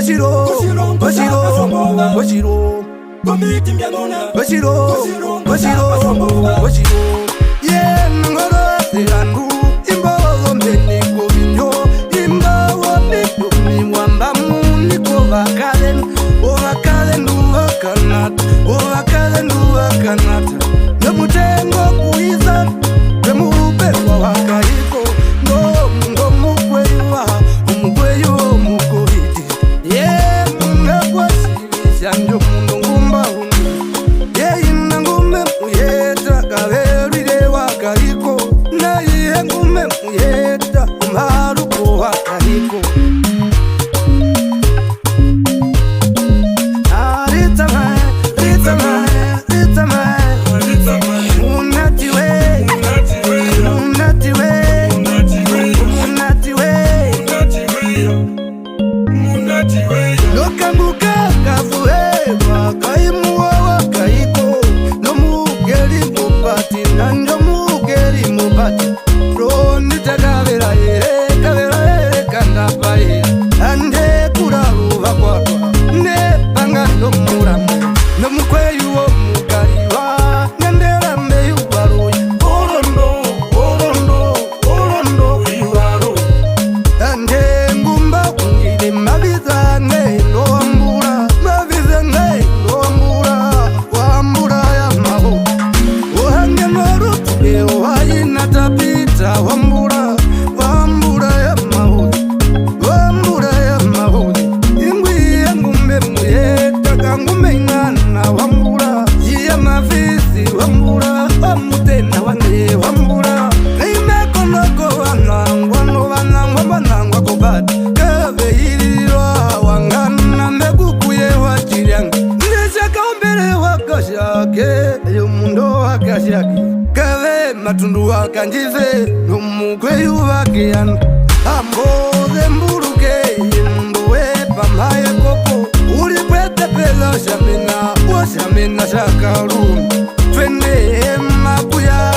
Bashiro, Bashiro, Bashiro, Bashiro, Bashiro, Bashiro. Yeah, ngoro serandu imbo mbeni ko binyo imbo woni kumi wamba muni ko vakalen o vakalen du vakanat nemutengo kuiza nemuberwa wakaiko ndo mukwewa umukweyo mukovidi ye mungakwasivisha njo mundu ngumba unu ye inangume muyeta kaverwire wakaiko naye ngume muyeta umaruko wakaiko matundu wakanjize numukweyu vakean ambode mburuke mbuwe pamaye kopo ulipwete pela shamina washamina shakarum twende makuya